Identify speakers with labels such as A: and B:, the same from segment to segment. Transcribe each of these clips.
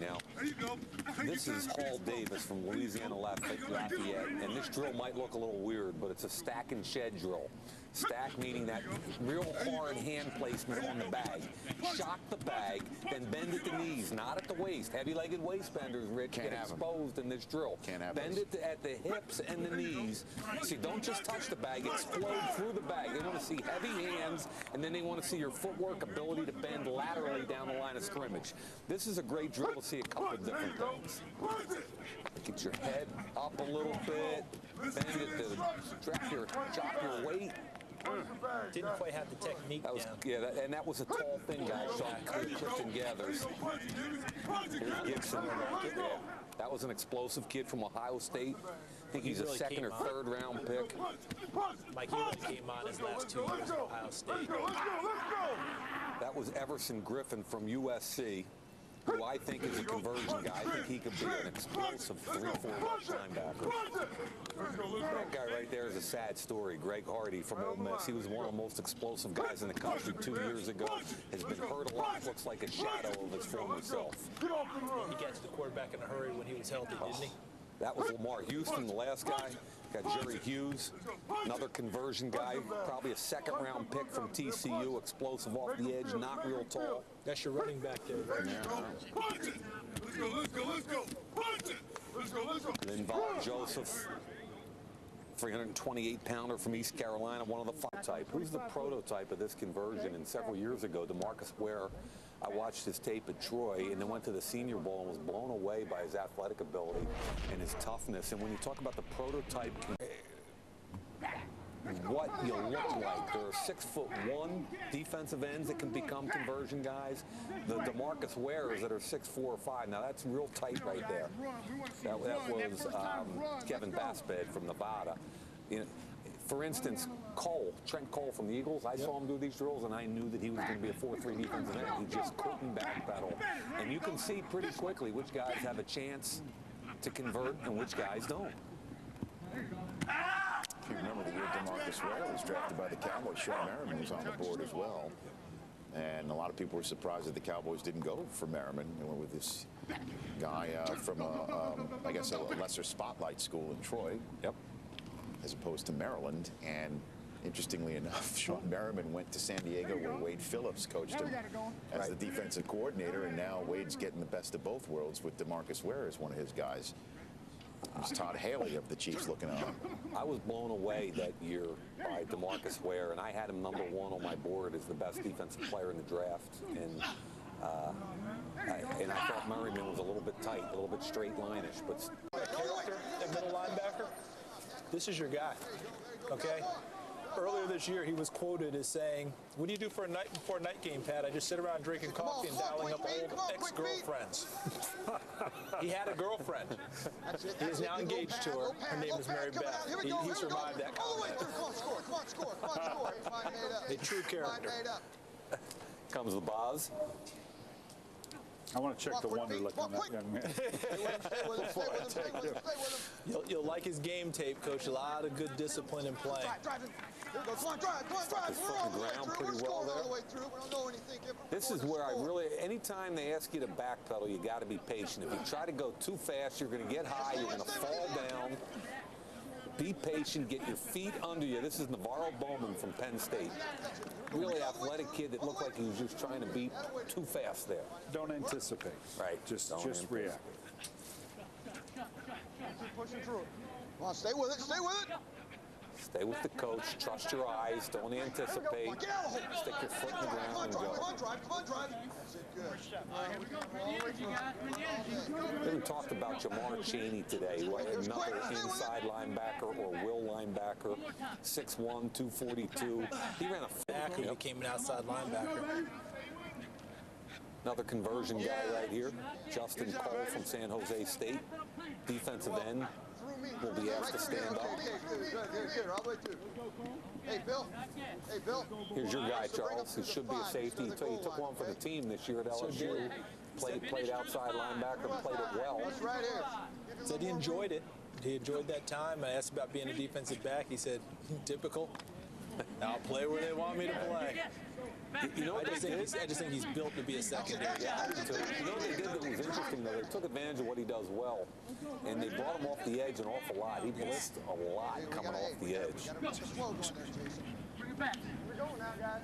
A: Now, this is Hall Davis from Louisiana Lafayette, and this drill might look a little weird, but it's a stack and shed drill. Stack meaning that real hard hand placement on the bag. Shock the bag, then bend at the knees, not at the waist. Heavy-legged waist benders, Rich, get exposed in this drill. Bend it at the hips and the knees. See, don't just touch the bag, explode through the bag. They want to see heavy hands, and then they want to see your footwork ability to bend laterally down the line of scrimmage. This is a great drill to see a couple of different things. Get your head up a little bit, bend it to drop your weight.
B: Didn't quite have the technique
A: that was,
B: down.
A: Yeah, and that was a tall thing, guys. Sean Clifton Gathers. Here's Gibson. Yeah, that was an explosive kid from Ohio State. I think he's a second or third round pick.
B: Mike, he really came on his last 2 years at Ohio State.
A: That was Everson Griffin from USC, who I think is a conversion guy. I think he could be an explosive 3-4 linebacker. That guy right there is a sad story. Greg Hardy from Ole Miss. He was one of the most explosive guys in the country 2 years ago. Has been hurt a lot. Looks like a shadow of his former self.
B: He got to the quarterback in a hurry when he was healthy, didn't he?
A: That was Lamar Houston, the last guy. Got Jerry Hughes, another conversion guy, probably a second-round pick from TCU, explosive off the edge, not real tall.
B: That's your running back there.
A: Then Von Joseph, 328-pounder from East Carolina, one of the five type. Who's the prototype of this conversion? And several years ago, DeMarcus Ware, I watched his tape at Troy and then went to the Senior Bowl and was blown away by his athletic ability and his toughness. And when you talk about the prototype, what you look like, there are 6'1" defensive ends that can become conversion guys. The DeMarcus Wares that are 6'4" or 5. Now that's real tight right there. That was Kevin Basped from Nevada. You know, for instance, Trent Cole from the Eagles, I saw him do these drills, and I knew that he was going to be a 4-3 defensive end. He just couldn't backpedal. And you can see pretty quickly which guys have a chance to convert and which guys don't.
C: If you remember the year DeMarcus Ware was drafted by the Cowboys, Sean Merriman was on the board as well. And a lot of people were surprised that the Cowboys didn't go for Merriman. They went with this guy from, I guess, a lesser spotlight school in Troy.
A: Yep.
C: As opposed to Maryland. And interestingly enough, Sean Merriman went to San Diego where Wade Phillips coached him as the defensive coordinator, and now Wade's getting the best of both worlds with DeMarcus Ware as one of his guys. It was Todd Haley of the Chiefs looking on.
A: I was blown away that year by DeMarcus Ware, and I had him #1 on my board as the best defensive player in the draft. And I thought Merriman was a little bit tight, a little bit straight line-ish, but
B: Character at middle linebacker, this is your guy, okay? Earlier this year, he was quoted as saying, "What do you do for before a night game, Pat? I just sit around drinking coffee and dialing up old ex-girlfriends." He had a girlfriend. He is now engaged to her. Her name is Mary Beth. He survived that comment. A true character.
A: comes the Boz.
D: I want to check the Wonderlic on that young man.
B: You'll like his game tape, Coach. A lot of good discipline in play.
A: This is where I really, anytime they ask you to backpedal, you got to be patient. If you try to go too fast, you're going to get high, you're going to fall down. Be patient, get your feet under you. This is Navarro Bowman from Penn State. Really athletic kid that looked like he was just trying to be too fast there.
D: Don't anticipate.
A: Right.
D: Just react.
E: Pushing through it. Come on, stay with it, stay with it.
A: Stay with the coach, trust your eyes, don't anticipate. Stick your foot in the ground and go.
E: Come on, drive, come on, drive.
A: We haven't talked about Jamar Chaney today, another inside linebacker or will linebacker, 6'1", 242. He ran a
B: back who became an outside linebacker.
A: Another conversion guy right here, Justin Cole from San Jose State, defensive end. Will be asked to stand up.
E: Hey, Bill. Hey, Bill.
A: Here's your guy, Charles, who should be a safety. He took one for the team this year at LSU. Played outside linebacker, played it well.
E: Right here.
B: Said he enjoyed it. He enjoyed that time. I asked about being a defensive back. He said, typical. I'll play where they want me to play.
A: You know what
B: I just think he's built to be a secondary guy.
A: So, you know what they did that was interesting, though? They took advantage of what he does well, and they brought him off the edge an awful lot. He blitzed a lot coming off the edge.
E: Slow going there, Jason.
F: Bring it back.
E: We're going now, guys.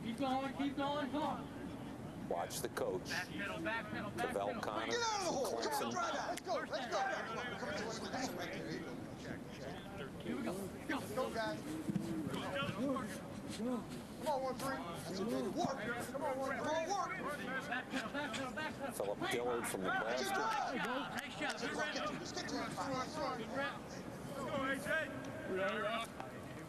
F: Keep going, come on.
A: Watch the coach,
F: Back pedal, back pedal, back
A: Cavell
F: pedal.
A: Connor,
E: Get out of the hole. Come on,
A: Clemson.
E: drive out. Let's go. Let's go. Come on, to us with this right there. Here you go.
F: Go.
E: Let's go, guys. Come on, 1-3. That's it, baby. Work. Come on, 1. Come on, work.
F: Back pedal, back pedal, back pedal.
A: Philip Dillard from Nebraska.
F: Nice shot. Good round.
E: Just get to it.
F: Good round.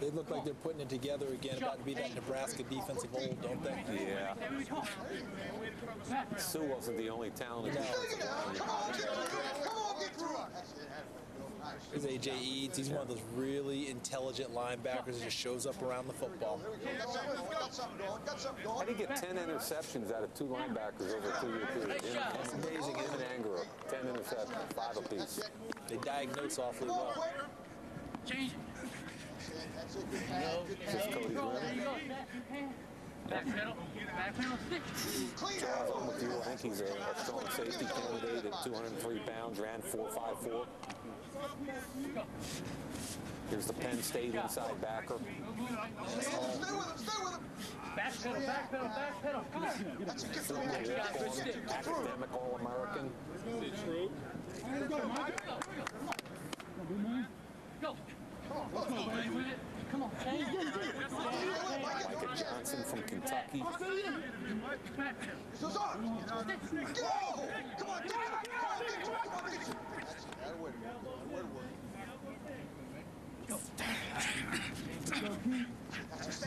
B: They look like they're putting it together again, about to be that Nebraska defensive old, don't they?
A: Yeah.
F: There we go.
A: Sue wasn't the only talented
E: Dig it
A: defensive
E: out. Come on, get through it. Come on, get through it. That's it. Nice.
B: There's A.J. Eads. He's one of those really intelligent linebackers that just shows up around the football.
E: Got something going. Got something
A: How
E: going.
A: do you get 10 interceptions out of 2 linebackers over a 2-year period?
B: That's amazing,
A: Him
B: isn't it?
A: and Angura, 10 interceptions, 5 apiece.
B: They diagnose awfully
E: Come on,
B: well.
E: quick.
F: Change it.
E: That's it. Good pass. Good
A: This is
E: pass.
A: Cody
F: There
A: Grimm.
F: you go. Back pedal. Back pedal. Stick.
E: Clean
A: Charles,
E: out.
A: I'm with you. I think he's a strong safety candidate at 203 pounds, ran 4.54. Here's the Penn State inside backer.
E: Stay with him. Stay with him.
F: Back pedal, back pedal, back pedal. Come on.
E: That's it. Get through
A: Former
E: it.
A: walk-on, academic All-American.
F: Go. Stay with it. Come on. Change it.
A: Micah Johnson from Kentucky.
F: Back pedal.
E: This is on. Go. Come on, get to it. Come on, get to it. Come on, get to it. That's it. That'll work. That'll work.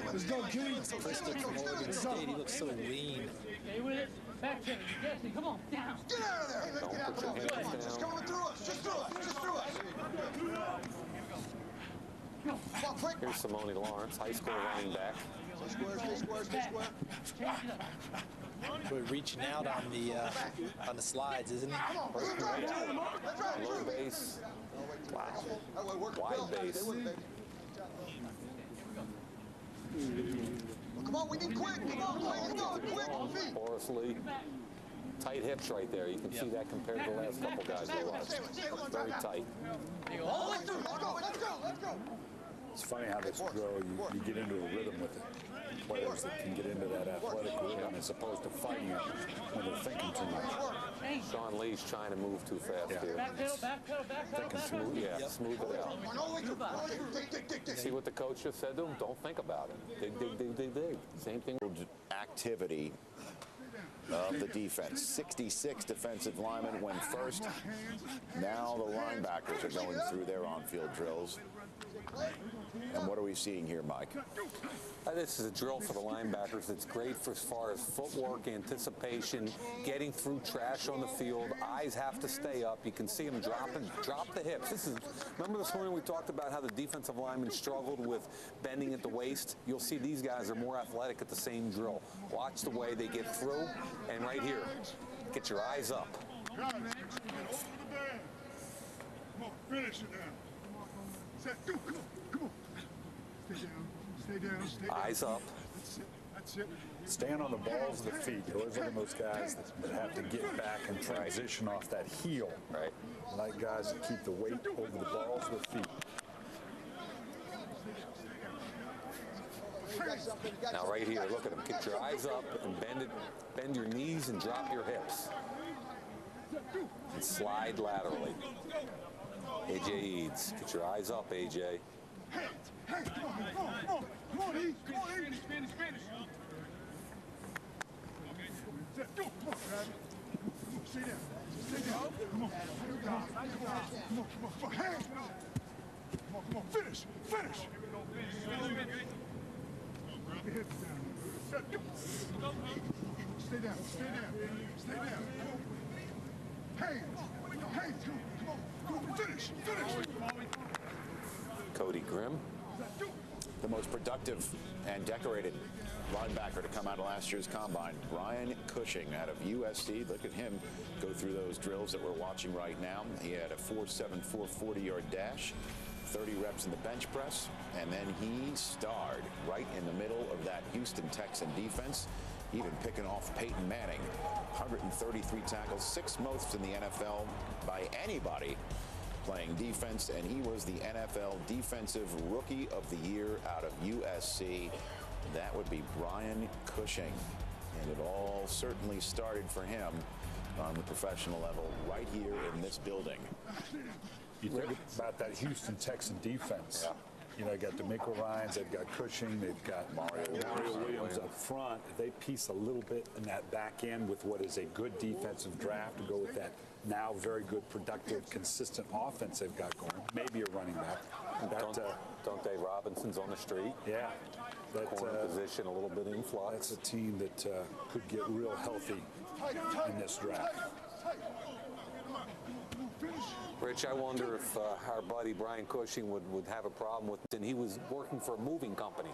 B: Let's go, Keith. Christopher from Oregon State. He looks so lean.
F: Stay with it. Back pedal. Jesse, come on. Down.
E: Get out of there.
A: Don't
E: Get out.
A: put
E: Come on.
A: your
E: Come
A: hands
E: on. Just
A: down.
E: coming through us. Just through us. Just through us. Come on, quick.
A: Here's Simone Lawrence, high school running back.
E: Stay square. Stay square. Stay square.
F: Change it up.
B: We're reaching out on the slides, isn't he?
E: Come on. That's right. That's right.
A: Low base. Wow.
E: That way, work.
A: Wide
E: Bill.
A: base.
E: Stay with it, baby. Well, come on, we need quick. Come on, quick. Let's go. Quick. Feet.
A: Horace Lee. Tight hips right there. You can see that compared to the last couple guys they watched. Very tight.
F: All the way through.
E: Let's go. Let's go. Let's go.
D: It's funny how this drill, you get into a rhythm with it. Players that can get into that athletic rhythm as opposed to fighting it when they're thinking too much.
A: Sean Lee's trying to move too fast
D: Yeah.
A: here.
F: Back pedal, back pedal, back pedal, back pedal.
A: Smooth, yeah, smooth it out.
E: Come on, all the way through. All the way through. Dig.
A: See what the coach just said to him? Don't think about it. Dig. Same thing.
C: Activity of the defense. 66 defensive linemen went first. Now the linebackers are going through their on-field drills. And what are we seeing here, Mike?
A: This is a drill for the linebackers. It's great for as far as footwork, anticipation, getting through trash on the field. Eyes have to stay up. You can see them drop the hips. Remember this morning we talked about how the defensive linemen struggled with bending at the waist? You'll see these guys are more athletic at the same drill. Watch the way they get through. And right here, get your eyes up.
G: Got it, man. Over the band. Come on, finish it now. Set, go, come on. Stay down.
A: Eyes up.
G: That's it.
D: Stand on the balls of the feet. You always look at those guys that have to get back and transition off that heel.
A: Right.
D: Like guys that keep the weight over the balls of the feet.
A: Now right here, look at them. Get your eyes up and bend your knees and drop your hips. And slide laterally. AJ Eads. Get your eyes up, AJ.
G: Hey, come on, East. Finish. Set, go, come on, Travis. Come on, stay down. Come on. Come on, hands. Come on, finish. Your head down. Set, go. Stay down. Hands, come on, finish.
A: Cody Grimm.
C: The most productive and decorated linebacker to come out of last year's combine, Brian Cushing out of USC. Look at him go through those drills that we're watching right now. He had a 4.74 40-yard dash, 30 reps in the bench press, and then he starred right in the middle of that Houston Texan defense, even picking off Peyton Manning. 133 tackles, 6th most in the NFL by anybody playing defense, and he was the NFL Defensive Rookie of the Year out of USC. That would be Brian Cushing, and it all certainly started for him on the professional level right here in this building.
D: You think about that Houston Texan defense.
C: Yeah.
D: You know, they got DeMeco Ryans, they've got Cushing, they've got Mario Williams up front. They piece a little bit in that back end with what is a good defensive draft to go with that now very good, productive, consistent offense they've got going. Maybe a running back.
A: Dante Robinson's on the street.
D: Yeah. That,
A: Corner position a little bit in flux.
D: That's a team that could get real healthy in this draft.
A: Rich, I wonder if our buddy Brian Cushing would have a problem with it. And he was working for a moving company.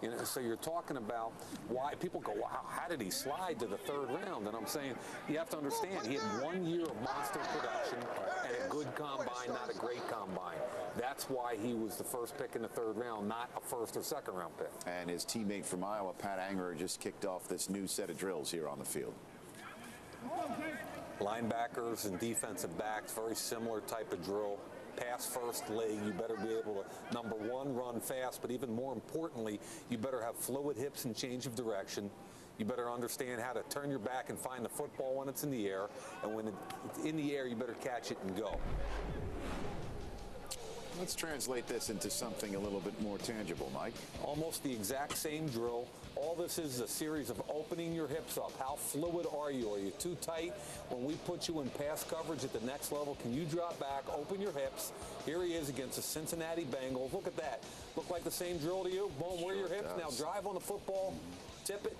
A: You know, so you're talking about why people go, wow, how did he slide to the 3rd round? And I'm saying you have to understand he had 1 year of monster production and a good combine, not a great combine. That's why he was the first pick in the 3rd round, not a 1st or 2nd round pick.
C: And his teammate from Iowa, Pat Angerer, just kicked off this new set of drills here on the field.
A: Linebackers and defensive backs, very similar type of drill. Pass first leg, you better be able to, number one, run fast, but even more importantly, you better have fluid hips and change of direction. You better understand how to turn your back and find the football when it's in the air, and when it's in the air, you better catch it and go.
C: Let's translate this into something a little bit more tangible, Mike.
A: Almost the exact same drill. All this is a series of opening your hips up. How fluid are you? Are you too tight? When we put you in pass coverage at the next level, can you drop back, open your hips? Here he is against the Cincinnati Bengals. Look at that. Look like the same drill to you? Boom, where are your hips? Now drive on the football, tip it.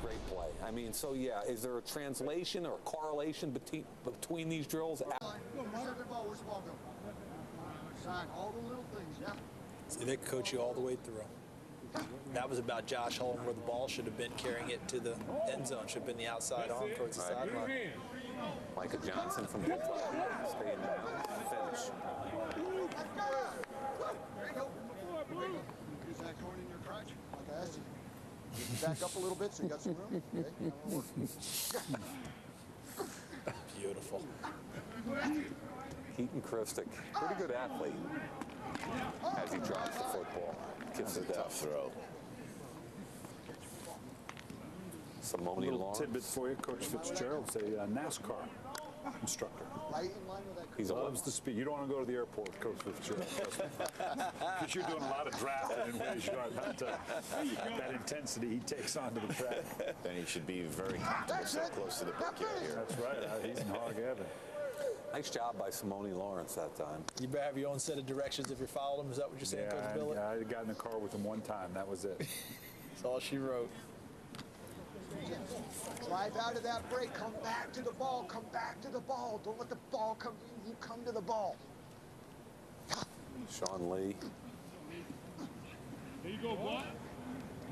A: Great play. I mean, so yeah, is there a translation or a correlation between these drills?
E: All the little things, yeah.
B: See, they coach you all the way through. That was about Josh Holm, where the ball should have been carrying it to the end zone. Should have been the outside arm towards the sideline.
A: Micah Johnson from Big staying down, finish.
E: There you go. Is that going in your crotch? Like I asked you. Back up a little bit so you got some room. Okay.
B: Beautiful.
A: Keaton Christic, pretty good athlete as he drops the football. Gives
C: That's a tough throw.
A: Simone
D: Little
A: Lawrence.
D: tidbit for you, Coach Fitzgerald's a NASCAR instructor.
E: Right in line with that.
A: He
D: Loves the speed. You don't want to go to the airport with Coach Fitzgerald, because you're doing a lot of drafting in ways you aren't. That intensity he takes onto the track.
C: Then he should be very comfortable so close to the brickyard here.
D: That's right. He's in hog heaven.
A: Nice job by Simone Lawrence that time.
B: You better have your own set of directions if you followed him. Is that what you're saying, Coach Billett?
D: Yeah, I got in the car with him one time. That was it.
B: That's all she wrote.
E: Drive out of that break. Come back to the ball. Come back to the ball. Don't let the ball come. You come to the ball.
A: Sean Lee.
G: There you go, boy.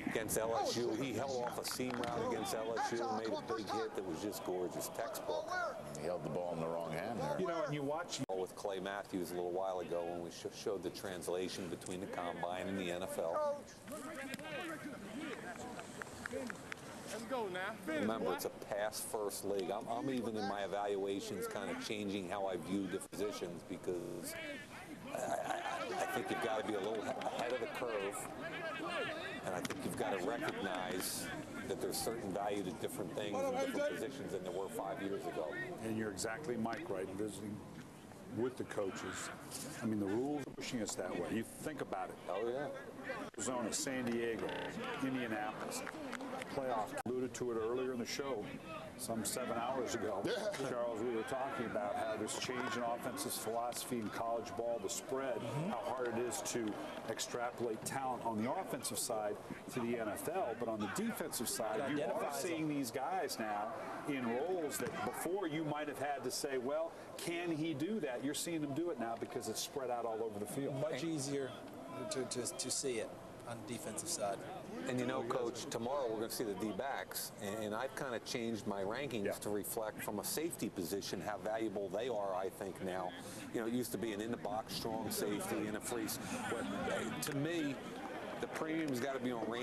A: Against LSU, he held off a seam route against LSU, made a big hit that was just gorgeous. Textbook.
C: He held the ball in the wrong hand there.
D: You know, and you watch.
A: With Clay Matthews a little while ago when we showed the translation between the combine and the NFL.
G: Let's go now. Finish,
A: Remember,
G: boy.
A: it's a pass-first league. I'm even in my evaluations kind of changing how I view the positions because I think you've got to be a little ahead of the curve, and I think you've got to recognize that there's certain value to different things in different positions than there were 5 years ago.
D: And you're exactly, Mike, right, visiting with the coaches. I mean, the rules are pushing us that way. You think about it.
A: Oh, yeah.
D: Arizona, San Diego, Indianapolis. Playoff. Alluded to it earlier in the show, some 7 hours ago. Charles, we were talking about how this change in offensive philosophy in college ball, the spread, how hard it is to extrapolate talent on the offensive side to the NFL. But on the defensive side, you are seeing these guys now in roles that before you might have had to say, well, can he do that? You're seeing them do it now because it's spread out all over the field.
B: Much easier to see it. on the defensive side.
A: And you know, Coach, tomorrow we're going to see the D-backs, and I've kind of changed my rankings to reflect from a safety position how valuable they are, I think, now. You know, it used to be an in-the-box strong safety and a free. But to me, the premium's got to be on range.